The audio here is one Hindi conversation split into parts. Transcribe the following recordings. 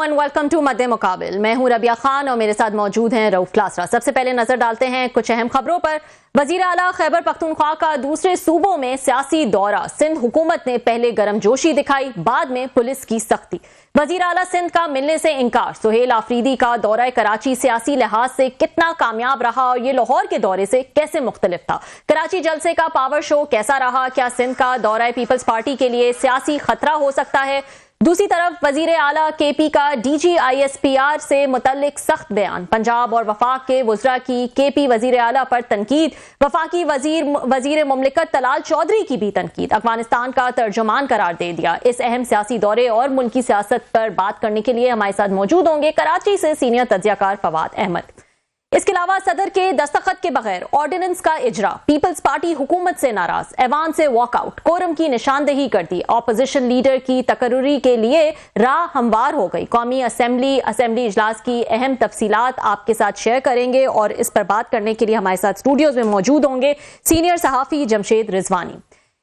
एंड वेलकम टू मध्य मुकाबिल। मैं हूं रबिया खान और मेरे साथ मौजूद हैं रऊफ लासरा। सबसे पहले नजर डालते हैं कुछ अहम खबरों पर। वजीर आला खैबर पख्तूनख्वा का दूसरे सूबों में सियासी दौरा। सिंध हुकूमत ने पहले गर्मजोशी दिखाई, बाद में पुलिस की सख्ती। वजीर आला सिंध का मिलने से इनकार। सुहेल आफरीदी का दौरा कराची सियासी लिहाज से कितना कामयाब रहा और ये लाहौर के दौरे से कैसे मुख्तलिफ था? कराची जलसे का पावर शो कैसा रहा? क्या सिंध का दौरा पीपल्स पार्टी के लिए सियासी खतरा हो सकता है? दूसरी तरफ वजीर आला केपी का DGISPR से मुतल्लिक सख्त बयान। पंजाब और वफाक के वज़रा की केपी वजीर आला पर तनकीद। वफाकी वजीर मुमलिकत तलाल चौधरी की भी तनकीद। अफगानिस्तान का तर्जुमान करार दे दिया। इस अहम सियासी दौरे और मुल्की सियासत पर बात करने के लिए हमारे साथ मौजूद होंगे कराची से सीनियर तज्जियाकार फवाद अहमद। इसके अलावा सदर के दस्तखत के बगैर ऑर्डिनेंस का इजरा। पीपल्स पार्टी हुकूमत से नाराज, ऐवान से वॉकआउट, कोरम की निशानदेही कर दी। ऑपोजिशन लीडर की तकर्रुरी के लिए राह हमवार हो गई। कौमी असेंबली इजलास की अहम तफसीलात आपके साथ शेयर करेंगे और इस पर बात करने के लिए हमारे साथ स्टूडियोज में मौजूद होंगे सीनियर सहाफी जमशेद रिजवानी।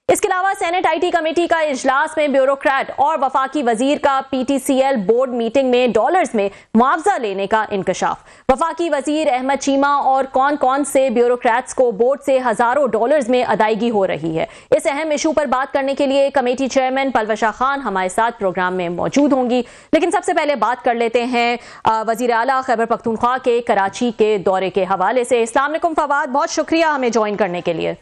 इसके अलावा सेनेट IT कमेटी का इजलास में ब्यूरोक्रेट और वफाकी वजीर का PTCL बोर्ड मीटिंग में डॉलर्स में मुआवजा लेने का इंकशाफ। वफाकी वजीर अहमद चीमा और कौन कौन से ब्यूरोक्रेट्स को बोर्ड से हजारों डॉलर्स में अदायगी हो रही है, इस अहम इशू पर बात करने के लिए कमेटी चेयरमैन पलवशा खान हमारे साथ प्रोग्राम में मौजूद होंगी। लेकिन सबसे पहले बात कर लेते हैं वजीर आला खैबर पख्तूनख्वा के कराची के दौरे के हवाले से। अस्सलाम वालेकुम फवाद, बहुत शुक्रिया हमें ज्वाइन करने के लिए।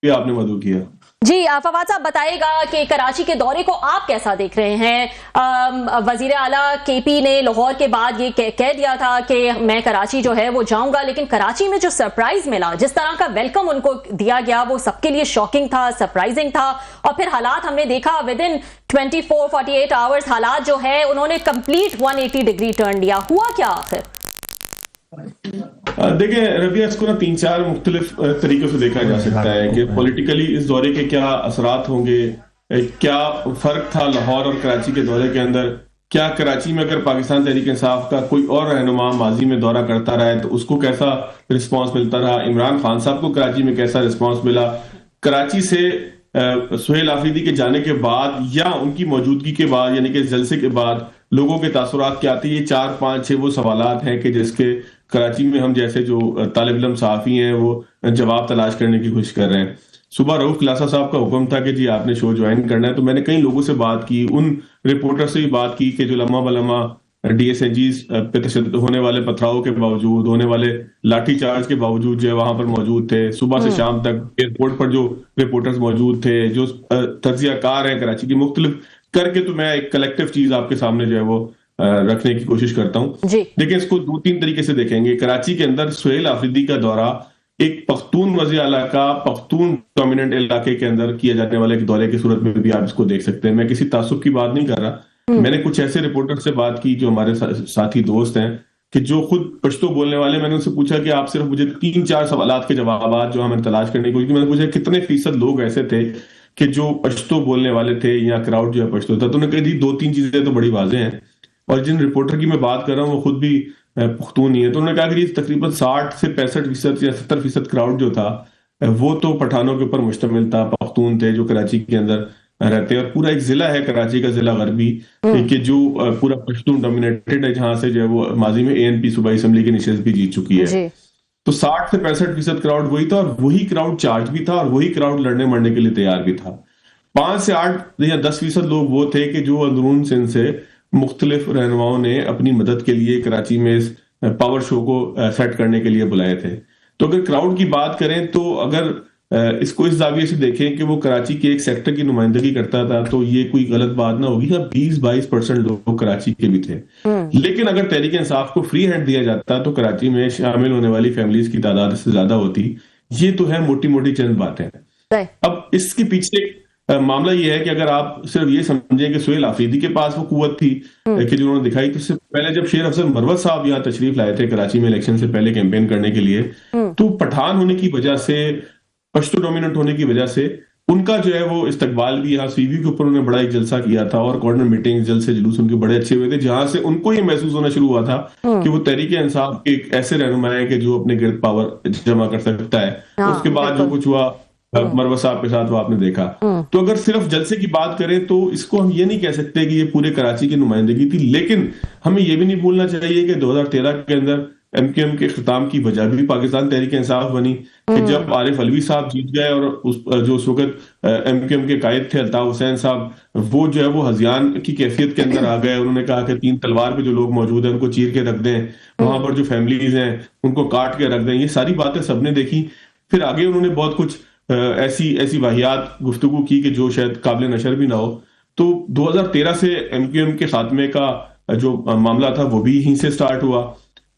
आपने मदद किया। जी फवाद साहब, बताइएगा कि कराची के दौरे को आप कैसा देख रहे हैं? वजीर आला केपी ने लाहौर के बाद ये कह दिया था कि मैं कराची जो है वो जाऊंगा, लेकिन कराची में जो सरप्राइज मिला, जिस तरह का वेलकम उनको दिया गया, वो सबके लिए शॉकिंग था, सरप्राइजिंग था। और फिर हालात हमने देखा विद इन 24-48 आवर्स हालात जो है उन्होंने कंप्लीट 180 डिग्री टर्न लिया। हुआ क्या आखिर? देखिए रबिया, इसको ना 3-4 मुख्तलिफ तरीकों से देखा जा सकता है कि पॉलिटिकली इस दौरे के क्या असरात होंगे, क्या फर्क था लाहौर और कराची के दौरे के अंदर। क्या कराची में अगर पाकिस्तान तहरीक इंसाफ का कोई और रहनुमा माजी में दौरा करता रहा है तो उसको कैसा रिस्पांस मिलता रहा? इमरान खान साहब को कराची में कैसा रिस्पांस मिला? कराची से सुहेल आफरीदी के जाने के बाद या उनकी मौजूदगी के बाद, यानी कि जलसे के बाद लोगों के तासुरात क्या आते हैं? ये 4-5-6 वो सवालात हैं कि जिसके कराची में हम जैसे जो तालिब इल्म सहाफी हैं वो जवाब तलाश करने की कोशिश कर रहे हैं। सुबह रऊफ लासरा साहब का हुक्म था कि जी आपने शो ज्वाइन करना है, तो मैंने कई लोगों से बात की, उन रिपोर्टर से भी बात की कि जो लम्हा बलम्हा DSNGs पे तशद्दुद होने वाले पथराव के बावजूद, होने वाले लाठी चार्ज के बावजूद जो है वहां पर मौजूद थे। सुबह से शाम तक एयरपोर्ट पर जो रिपोर्टर्स मौजूद थे, जो तज्जियाकार हैं कराची की, मुख्तलिफ करके तो मैं एक कलेक्टिव चीज आपके सामने जो है वो रखने की कोशिश करता हूं। देखिए, इसको 2-3 तरीके से देखेंगे। कराची के अंदर सुहेल आफरीदी का दौरा एक पख्तून वज़ीर आला का पख्तून डोमिनेंट इलाके के अंदर किया जाने वाले एक दौरे की सूरत में भी आप इसको देख सकते हैं। मैं किसी तासुब की बात नहीं कर रहा। मैंने कुछ ऐसे रिपोर्टर से बात की जो हमारे साथी दोस्त हैं कि जो खुद पश्तो बोलने वाले। मैंने उनसे पूछा कि आप सिर्फ मुझे 3-4 सवालात के जवाब जो हमें तलाश करने की कोशिश की। मैंने पूछा कितने फीसद लोग ऐसे थे कि जो पश्तो बोलने वाले थे या क्राउड जो है पश्तो था। तो उन्होंने कही 2-3 चीजें तो बड़ी वाज़ेह हैं, और जिन रिपोर्टर की मैं बात कर रहा हूँ वो खुद भी पुख्तून नहीं है। तो उन्होंने कहा कि तकरीबन 60 से 65% या 70% क्राउड जो था वो तो पठानों के ऊपर मुश्तमिल था, पख्तून थे जो कराची के अंदर रहते हैं। और पूरा एक जिला है कराची का, जिला गरबी, कि जो पूरा पश्तून डोमिनेटेड है, जहां से जो है वो माजी में ANP सूबाई असेंबली की नशिस्त भी जीत चुकी है। तो 60 से 65% क्राउड वही था, और वही क्राउड चार्ज भी था, और वही क्राउड लड़ने मरने के लिए तैयार भी था। 5 से 8 या 10% लोग वो थे कि जो अंदरून सिंध से मुख्तलिफ रहनुमाओं ने अपनी मदद के लिए कराची में इस पावर शो को सेट करने के लिए बुलाए थे। तो अगर क्राउड की बात करें तो अगर इसको इस जाविये से देखें कि वो कराची के एक सेक्टर की नुमाइंदगी करता था तो ये कोई गलत बात ना होगी। 20-22% लोग कराची के भी थे। लेकिन अगर तहरीक इंसाफ को फ्री हैंड दिया जाता तो कराची में शामिल होने वाली फैमिलीज की तादाद से ज्यादा होती। ये तो है मोटी मोटी चंद बातें। अब इसके पीछे मामला ये है कि अगर आप सिर्फ ये समझें कि सुहेल आफरीदी के पास वो कुव्वत थी कि जो उन्होंने दिखाई, तो इससे पहले जब शेर अफजल मरवत साहब यहाँ तशरीफ लाए थे कराची में इलेक्शन से पहले कैंपेन करने के लिए, तो पठान होने की वजह से, पश्तो डोमिनेंट होने की वजह से उनका जो है वो इस्तकबाल भी यहाँ सीवी के ऊपर उन्होंने बड़ा एक जलसा किया था, और कॉर्नर मीटिंग, जलसे, जुलूस उनके बड़े अच्छे हुए थे, जहां से उनको ये महसूस होना शुरू हुआ था कि वो तहरीक इंसाफ के एक ऐसे रहनुमा है कि जो अपने गिरद पावर जमा कर सकता है। उसके बाद जो कुछ हुआ मरवत साहब के साथ वो आपने देखा। तो अगर सिर्फ जलसे की बात करें तो इसको हम ये नहीं कह सकते कि ये पूरे कराची की नुमाइंदगी थी, लेकिन हमें ये भी नहीं भूलना चाहिए कि 2013 के अंदर एमक्यूएम के इख्तिताम की वजह भी पाकिस्तान तहरीक इंसाफ बनी कि जब आरिफ अलवी साहब जीत गए और उस वक्त एमक्यूएम के कायद थे अल्ताफ हुसैन साहब, वो जो है वो हजियान की कैफियत के अंदर आ गए। उन्होंने कहा कि 3 तलवार पे जो लोग मौजूद हैं उनको चीर के रख दें, वहां पर जो फैमिलीज हैं उनको काट के रख दें। ये सारी बातें सबने देखी। फिर आगे उन्होंने बहुत कुछ ऐसी वाहियात गुफ्तगू की कि जो शायद काबिल नशर भी ना हो। तो 2013 से एमक्यूएम के खात्मे का जो मामला था वो भी यहीं से स्टार्ट हुआ।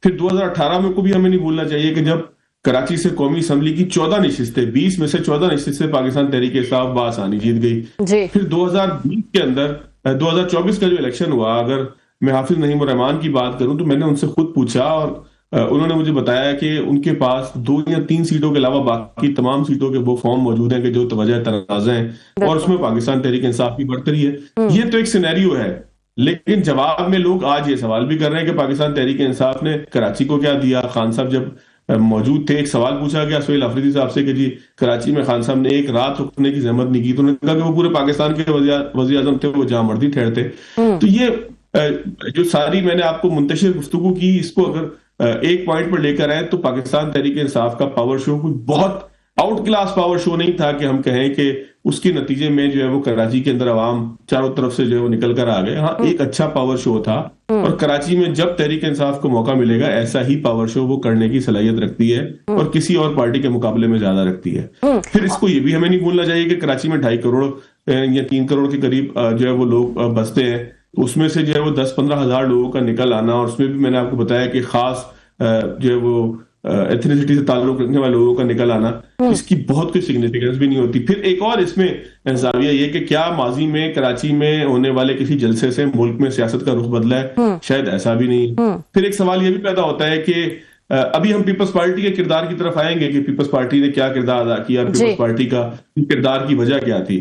फिर 2018 में को भी हमें नहीं भूलना चाहिए कि जब कराची से कौमी असम्बली की 14 नशिस्तें, 20 में से 14 नशिस्तें पाकिस्तान तहरीक इंसाफ बासानी जीत गई। फिर 2020 के अंदर 2024 का जो इलेक्शन हुआ, अगर मैं हाफिज नईम रहमान की बात करूं तो मैंने उनसे खुद पूछा और उन्होंने मुझे बताया कि उनके पास 2 या 3 सीटों के अलावा बाकी तमाम सीटों के वो फॉर्म मौजूद हैं कि जो तवज्जो तनाज़ा हैं और उसमें पाकिस्तान तहरीक इंसाफ की बढ़तरी है। ये तो एक सिनेरियो है, लेकिन जवाब में लोग आज ये सवाल भी कर रहे हैं कि पाकिस्तान तहरीक इंसाफ ने कराची को क्या दिया। खान साहब जब मौजूद थे, एक सवाल पूछा गया सुहेल अफरीदी साहब से कि जी कराची में खान साहब ने एक रात रुकने की जहमत नहीं की, तो उन्होंने कहा कि वो पूरे पाकिस्तान के वज़ीर आज़म थे, वो जहां मर्जी ठहरते। तो ये जो सारी मैंने आपको मुंतशिर गुफ्तगू की, इसको अगर एक पॉइंट पर लेकर आए तो पाकिस्तान तहरीक इंसाफ का पावर शो कोई बहुत आउट क्लास पावर शो नहीं था कि हम कहें कि उसके नतीजे में जो है वो कराची के अंदर आवाम चारों तरफ से जो है वो निकल कर आ गए। हाँ, एक अच्छा पावर शो था और कराची में जब तहरीक इंसाफ को मौका मिलेगा ऐसा ही पावर शो वो करने की सलाहियत रखती है और किसी और पार्टी के मुकाबले में ज्यादा रखती है। फिर इसको ये भी हमें नहीं भूलना चाहिए कि कराची में 2.5 करोड़ या 3 करोड़ के करीब जो है वो लोग बसते हैं। उसमें से जो है वो 10-15 हजार लोगों का निकल आना, और उसमें भी मैंने आपको बताया कि खास जो है वो एथनिसिटी से ताल्लुक रखने वाले लोगों का निकल आना, इसकी बहुत कोई सिग्निफिकेंस भी नहीं होती। फिर एक और इसमें जाविया ये कि क्या माजी में कराची में होने वाले किसी जलसे से मुल्क में सियासत का रुख बदला है? शायद ऐसा भी नहीं। फिर एक सवाल ये भी पैदा होता है कि अभी हम पीपल्स पार्टी के किरदार की तरफ आएंगे कि पीपल्स पार्टी ने क्या किरदार अदा किया, पीपल्स पार्टी का किरदार की वजह क्या थी।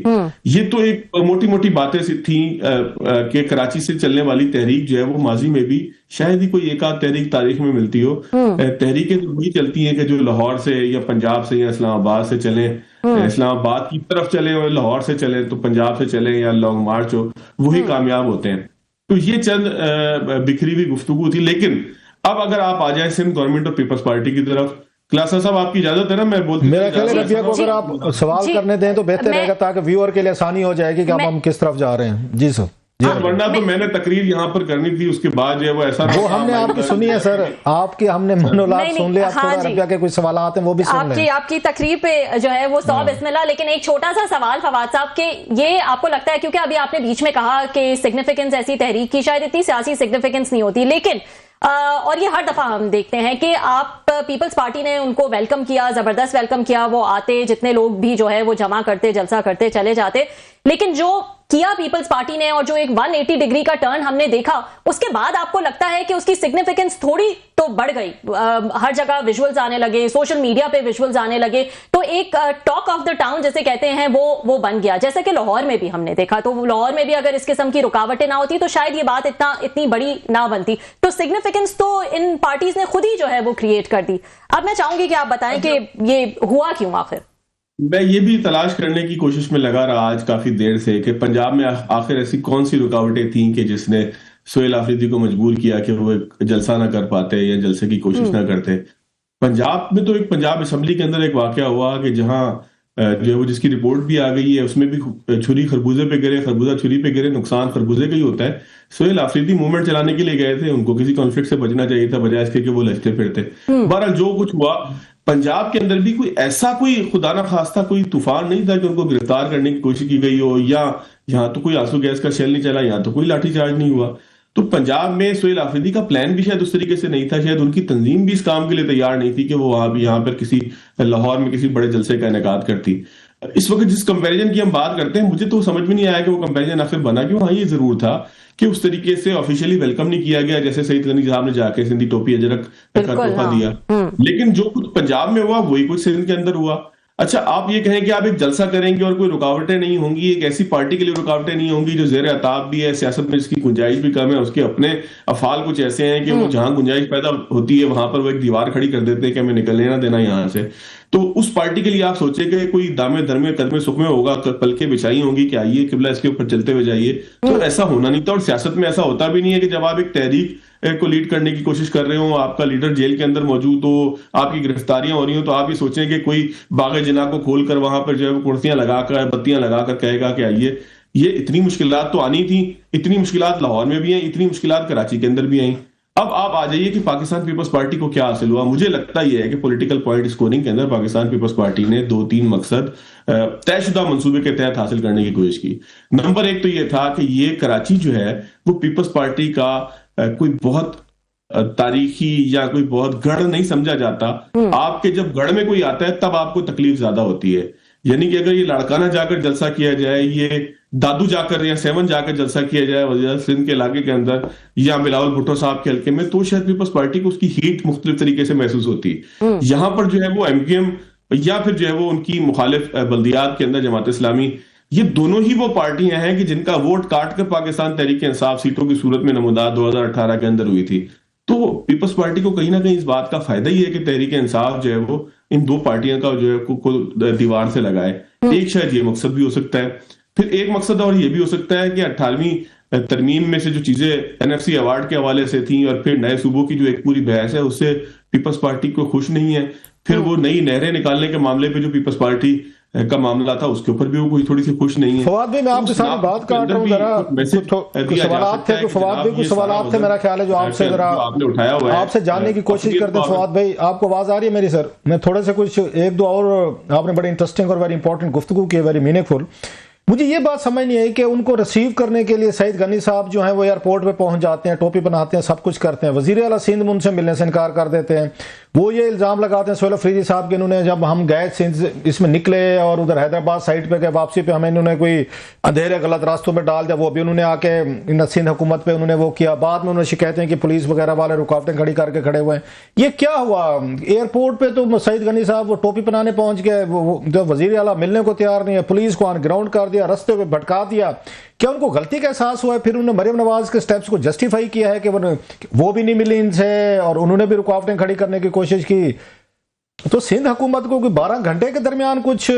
ये तो एक मोटी मोटी बातें थी कि कराची से चलने वाली तहरीक जो है वो माजी में भी शायद ही कोई एक आध तहरीक तारीख में मिलती हो। तहरीकें तो वही चलती हैं कि जो लाहौर से या पंजाब से या इस्लामाबाद से चले, इस्लामाबाद की तरफ चले और लाहौर से चले, तो पंजाब से चले या लॉन्ग मार्च हो, वही कामयाब होते हैं। तो ये चंद बिखरी हुई गुफ्तगू थी। लेकिन अब अगर आप आ जाए सिंध गवर्नमेंट और पीपल्स पार्टी की तरफ, क्लासा साहब आपकी इजाजत है ना? मैं बोलता मेरा ख्याल है रबिया को अगर आप सवाल करने दें तो बेहतर रहेगा ताकि व्यूअर के लिए आसानी हो जाएगी कि अब हम किस तरफ जा रहे हैं। जी सर। वरना तो मैंने तकरीर यहाँ पर करनी थी, उसके बाद जो है वो ऐसा वो हमने आपकी सुनी है सर, आपकी हमने मनोलाप सुन लिया। आप थोड़ा रबिया के कुछ सवाल आते हैं वो भी सुन लें। आपकी तकरीर पे जो है वो 100 बिस्मिल्लाह। लेकिन एक छोटा सा सवाल फवाद साहब के, ये आपको लगता है, क्योंकि अभी आपने बीच में कहा कि सिग्निफिकेंस ऐसी तहरीक की शायद इतनी सियासी सिग्निफिकेंस नहीं होती, लेकिन और ये हर दफा हम देखते हैं कि आप पीपल्स पार्टी ने उनको वेलकम किया, जबरदस्त वेलकम किया, वो आते, जितने लोग भी जो है वो जमा करते, जलसा करते, चले जाते। लेकिन जो किया पीपल्स पार्टी ने और जो एक 180 डिग्री का टर्न हमने देखा, उसके बाद आपको लगता है कि उसकी सिग्निफिकेंस थोड़ी तो बढ़ गई? हर जगह विजुअल्स आने लगे, सोशल मीडिया पे विजुअल्स आने लगे, तो एक टॉक ऑफ द टाउन जैसे कहते हैं वो बन गया, जैसे कि लाहौर में भी हमने देखा। तो लाहौर में भी अगर इस किस्म की रुकावटें ना होती तो शायद ये बात इतनी बड़ी ना बनती। तो सिग्निफिकेंस तो इन पार्टीज ने खुद ही जो है वो क्रिएट कर दी। अब मैं चाहूंगी कि आप बताएं कि ये हुआ क्यों आखिर? मैं ये भी तलाश करने की कोशिश में लगा रहा आज काफी देर से कि पंजाब में आखिर ऐसी कौन सी रुकावटें थी कि जिसने सुहेल अफरीदी को मजबूर किया कि वो एक जलसा ना कर पाते या जलसे की कोशिश ना करते। पंजाब में तो एक पंजाब असेंबली के अंदर एक वाकया हुआ कि जहां जो है वो जिसकी रिपोर्ट भी आ गई है, उसमें भी छुरी खरबूजे पे गिरे, खरबूजा छुरी पे गिरे, नुकसान खरबूजे का ही होता है। सुहेल अफरीदी मूवमेंट चलाने के लिए गए थे, उनको किसी कॉन्फ्लिक्ट से बचना चाहिए था बजाय इसके कि वो लचते फिरते। बहरहाल जो कुछ हुआ, पंजाब के अंदर भी कोई खुदा ना खास्ता कोई तूफान नहीं था कि उनको गिरफ्तार करने की कोशिश की गई हो, या यहाँ तो कोई आंसू गैस का शेल नहीं चला, यहाँ तो कोई लाठीचार्ज नहीं हुआ। तो पंजाब में सुहेल अफरीदी का प्लान भी शायद उस तरीके से नहीं था, शायद उनकी तंजीम भी इस काम के लिए तैयार नहीं थी कि वो यहाँ पर किसी लाहौर में किसी बड़े जलसे का इनेकाद करती। इस वक्त जिस कंपैरिजन की हम बात करते हैं, मुझे तो समझ में नहीं आया कि वो कंपैरिजन आखिर बना क्यों। हाँ, ये जरूर था कि उस तरीके से ऑफिशियली वेलकम नहीं किया गया, जैसे सईद गनी साहब ने जाके सिंधी टोपी अजरक का तोहफा दिया। लेकिन जो कुछ पंजाब में हुआ वही कुछ सिंध के अंदर हुआ। अच्छा, आप ये कहें कि आप एक जलसा करेंगे और कोई रुकावटें नहीं होंगी, एक ऐसी पार्टी के लिए रुकावटें नहीं होंगी जो ज़ेर अताब भी है, सियासत में जिसकी गुंजाइश भी कम है, उसके अपने अफ़ाल कुछ ऐसे हैं कि वो जहां गुंजाइश पैदा होती है वहां पर वो एक दीवार खड़ी कर देते हैं कि हमें निकलने ना देना यहां से। तो उस पार्टी के लिए आप सोचे कि कोई दामे दरमे कदमे सुखमे होगा, पलके बिछाई होंगी कि आइए किबला इसके ऊपर चलते हुए जाइए, तो ऐसा होना नहीं था। और सियासत में ऐसा होता भी नहीं है कि जब आप एक तहरीक को लीड करने की कोशिश कर रहे हो, आपका लीडर जेल के अंदर मौजूद हो, आपकी गिरफ्तारियां हो रही हो, तो आप ये सोचें कि कोई बाग जिना को खोलकर वहां पर जो है कुर्सियां लगाकर बत्तियां लगाकर कहेगा कि आइए। ये इतनी मुश्किलात तो आनी थी, इतनी मुश्किलात लाहौर में भी हैं, इतनी मुश्किलात कराची के अंदर भी आई। अब आप आ जाइए कि पाकिस्तान पीपल्स पार्टी को क्या हासिल हुआ। मुझे लगता यह है कि पॉलिटिकल पॉइंट स्कोरिंग के अंदर पाकिस्तान पीपल्स पार्टी ने 2-3 मकसद तयशुदा मंसूबे के तहत हासिल करने की कोशिश की। नंबर 1 तो यह था कि ये कराची जो है वो पीपल्स पार्टी का कोई बहुत तारीखी या कोई बहुत गढ़ नहीं समझा जाता। आपके जब गढ़ में कोई आता है तब आपको तकलीफ ज्यादा होती है। यानी कि अगर ये लाड़काना जाकर जलसा किया जाए, ये दादू जाकर या 7 जाकर जलसा किया जाए वज़ीर सिंध के इलाके के अंदर या बिलावल भुट्टो साहब के हल्के में, तो शायद पीपल्स पार्टी को उसकी हीट मुख्तलिफ तरीके से महसूस होती। यहां पर जो है वो एमक्यूएम या फिर जो है वो उनकी मुखालिफ बल्दियात के अंदर जमात इस्लामी, ये दोनों ही वो पार्टियां हैं कि जिनका वोट काटकर पाकिस्तान तहरीक इंसाफ सीटों की सूरत में नमूदार 2018 के अंदर हुई थी। तो पीपल्स पार्टी को कहीं ना कहीं इस बात का फायदा ही है कि तहरीक इंसाफ जो है वो इन दो पार्टियों का जो है को दीवार से लगाए। एक शायद ये मकसद भी हो सकता है। फिर एक मकसद और ये भी हो सकता है कि 18वीं तरमीम में से जो चीजें एनएफसी अवार्ड के हवाले से थी और फिर नए सूबों की जो एक पूरी बहस है उससे पीपल्स पार्टी को खुश नहीं है। फिर वो नई नहरें निकालने के मामले पे जो पीपल्स पार्टी का मामला था उसके ऊपर भी वो कोई थोड़ी सी खुश नहीं है। फवाद भाई, मैं आपके साथ बात काट रहा हूँ जरा, कुछ सवालात थे, फवाद भाई कुछ सवालात थे मेरा ख्याल है जो आपसे जरा आपने उठाया हुआ है, आपसे जानने की कोशिश करते हैं। फवाद भाई, आपको आवाज आ रही है मेरी? सर, मैं थोड़े से कुछ 1-2 और, आपने बड़ी इंटरेस्टिंग और वेरी इंपॉर्टेंट गुफ्तगू की, वेरी मीनिंगफुल। मुझे ये बात समझ नहीं आई कि उनको रिसीव करने के लिए सईद गनी साहब जो हैं वो एयरपोर्ट पे पहुंच जाते हैं, टोपी बनाते हैं, सब कुछ करते हैं, वजीर आला सिंध में उनसे मिलने से इनकार कर देते हैं। वो ये इल्ज़ाम लगाते हैं सोहेल अफरीदी साहब के, इन्होंने जब हम गए सिंध इसमें निकले और उधर हैदराबाद साइड पे गए, वापसी पे हमें इन्होंने कोई अंधेरे गलत रास्तों में डाल दिया। वो भी उन्होंने आके सिंध हुकूमत पे उन्होंने वो किया। बाद में उन्होंने शिकायतें हैं कि पुलिस वगैरह वाले रुकावटें खड़ी करके खड़े हुए हैं। ये क्या हुआ? एयरपोर्ट पे तो सईद गनी साहब वो टोपी बनाने पहुंच गए, जो वजीर आला मिलने को तैयार नहीं है, पुलिस को ऑन ग्राउंड कर दिया, रस्ते पे भटका दिया। क्या उनको गलती का एहसास हुआ है? फिर उन्होंने मरियम नवाज के स्टेप्स को जस्टिफाई किया है कि वो भी नहीं मिली इनसे और उन्होंने भी रुकावटें खड़ी करने की कोशिश की। तो सिंध हुकूमत को 12 घंटे के दरमियान कुछ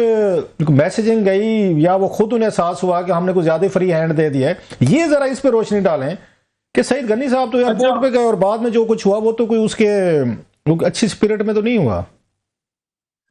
मैसेजिंग गई या वो खुद उन्हें एहसास हुआ कि हमने कुछ ज्यादा फ्री हैंड दे दिया है? ये जरा इस पे रोशनी डालें कि सईद गनी साहब तो एयरपोर्ट पे गए और बाद में जो कुछ हुआ वो तो कोई उसके अच्छी स्पिरिट में तो नहीं हुआ।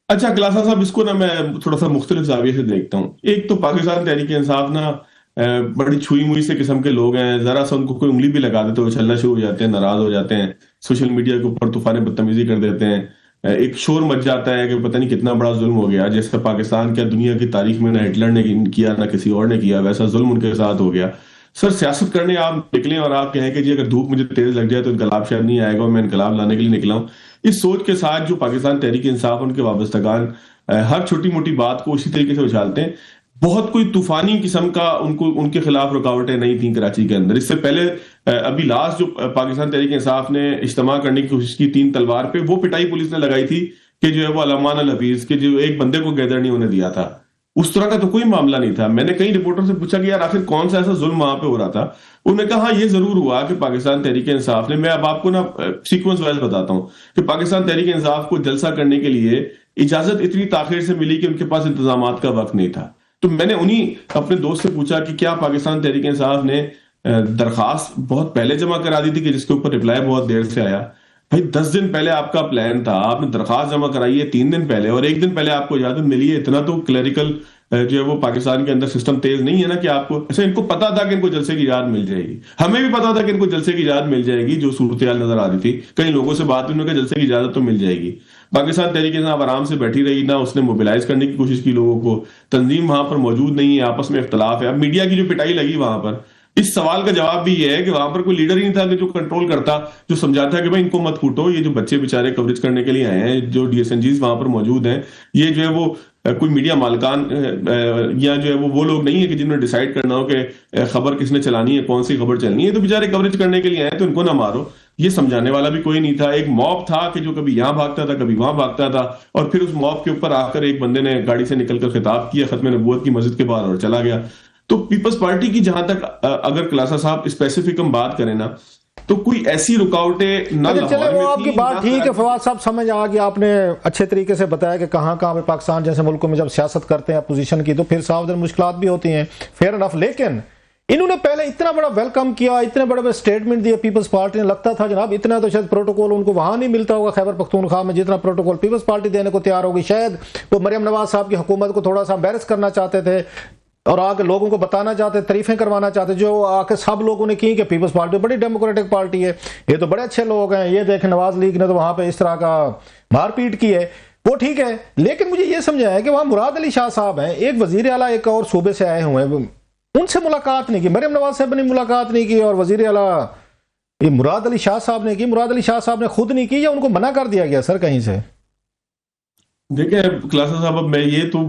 अच्छा खलासा साहब, इसको ना मैं थोड़ा सा मुख्तलिफ जाविये से देखता हूँ। एक तो पाकिस्तान तहरीक इंसाफ ना बड़ी छुई मुई से किस्म के लोग हैं, जरा सा उनको कोई उंगली भी लगा देते हो चलना शुरू हो जाते हैं, नाराज हो जाते हैं, सोशल मीडिया के ऊपर तूफान बदतमीजी कर देते हैं। एक शोर मच जाता है कि पता नहीं कितना बड़ा जुल्म हो गया, जैसे पाकिस्तान क्या दुनिया की तारीख में ना हिटलर ने किया ना किसी और ने किया, वैसा जुल्म उनके साथ हो गया। सर, सियासत करने आप निकले और आप कहें कि जी अगर धूप मुझे तेज लग जाए तो इनकलाब शायद नहीं आएगा और मैं इनकलाब लाने के लिए निकला हूं, इस सोच के साथ जो पाकिस्तान तहरीक इंसाफ उनके वाबस्तगान हर छोटी मोटी बात को उसी तरीके से उछालते हैं। बहुत कोई तूफानी किस्म का उनके खिलाफ रुकावटें नहीं थी कराची के अंदर। इससे पहले अभी लास्ट जो पाकिस्तान तहरीक इंसाफ ने इज्तिमा करने की कोशिश की 3 तलवार पे, वो पिटाई पुलिस ने लगाई थी कि जो है वो अलमान अल हफीज के जो एक बंदे को गैदर नहीं होने दिया था। उस तरह का तो कोई मामला नहीं था। मैंने कई रिपोर्टर से पूछा कि यार आखिर कौन सा ऐसा जुल्म वहां पे हो रहा था। उन्होंने कहा हाँ ये जरूर हुआ कि पाकिस्तान तहरीक इंसाफ ने, मैं अब आपको ना सीक्वेंस वाइज बताता हूँ कि पाकिस्तान तहरीक इंसाफ को जलसा करने के लिए इजाजत इतनी ताखिर से मिली कि उनके पास इंतजामात का वक्त नहीं था। तो मैंने उन्हीं अपने दोस्त से पूछा कि क्या पाकिस्तान तहरीक इंसाफ ने दरखास्त बहुत पहले जमा करा दी थी कि जिसके ऊपर रिप्लाई बहुत देर से आया? भाई 10 दिन पहले आपका प्लान था, आपने दरखास्त जमा कराई है 3 दिन पहले और 1 दिन पहले आपको इजाजत मिली है। इतना तो क्लरिकल जो है वो पाकिस्तान के अंदर सिस्टम तेज नहीं है ना कि आपको ऐसा। इनको पता था कि इनको जलसे की इजाजत मिल जाएगी, हमें भी पता था कि इनको जलसे की इजाजत मिल जाएगी। जो सूरत हाल नजर आ रही थी, कई लोगों से बात हुई, उन्होंने जलसे की इजाजत तो मिल जाएगी। पाकिस्तान तहरीक इंसाफ आराम से बैठी रही, ना उसने मोबिलाइज करने की कोशिश की लोगों को। तंजीम वहां पर मौजूद नहीं है, आपस में इख्तलाफ है। अब मीडिया की जो पिटाई लगी वहां पर, इस सवाल का जवाब भी ये है कि वहां पर कोई लीडर ही नहीं था कि जो कंट्रोल करता, जो समझाता है कि भाई इनको मत कूटो, ये जो बच्चे बेचारे कवरेज करने के लिए आए हैं, जो डीएसएनजीज वहां पर मौजूद हैं, ये जो है वो कोई मीडिया मालिकान या जो है वो लोग नहीं है कि जिन्होंने डिसाइड करना हो कि खबर किसने चलानी है, कौन सी खबर चलनी है। तो बेचारे कवरेज करने के लिए आए तो इनको ना मारो। ये समझाने वाला भी कोई नहीं था। एक मॉब था कि जो कभी यहां भागता था, कभी वहां भागता था, और फिर उस मॉब के ऊपर आकर एक बंदे ने गाड़ी से निकलकर खिताब किया खत्म नबूवत की मस्जिद के बाहर और चला गया। तो पीपल्स पार्टी की जहां तक अगर खुलासा साहब स्पेसिफिक हम बात करें ना, तो कोई ऐसी रुकावटें न चले वो आपकी बात ठीक है फवाद साहब, समझ आ गया, आपने अच्छे तरीके से बताया कि कहां कहां पे पाकिस्तान जैसे मुल्कों में जब सियासत करते हैं अपोजिशन की तो फिर सावधान मुश्किलात भी होती हैं, फेयर इनफ। लेकिन इन्होंने पहले इतना बड़ा वेलकम किया, इतने बड़े बड़े स्टेटमेंट दिए पीपल्स पार्टी ने, लगता था जनाब इतना तो शायद प्रोटोकॉल उनको वहां नहीं मिलता होगा खैबर पख्तूनख्वा में जितना प्रोटोकॉल पीपल्स पार्टी देने को तैयार होगी। शायद वो मरियम नवाज साहब की हुकूमत को थोड़ा सा एम्बेरस करना चाहते थे और आके लोगों को बताना चाहते, तारीफें करवाना चाहते, जो आके सब लोगों ने की कि पीपल्स पार्टी बड़ी डेमोक्रेटिक पार्टी है, ये तो बड़े अच्छे लोग हैं, ये देखें नवाज लीग ने तो वहां पे इस तरह का मारपीट की है, वो ठीक है। लेकिन मुझे ये समझाया कि वहां मुराद अली शाह साहब हैं, एक वजीर आला एक और सूबे से आए हुए हैं, उनसे मुलाकात नहीं की, मरियम नवाज साहब ने मुलाकात नहीं की और वजीर आला ये मुराद अली शाह साहब ने की। मुराद अली शाह साहब ने खुद नहीं की या उनको मना कर दिया गया सर कहीं से? देखिए खुलासा साहब, अब मैं ये तो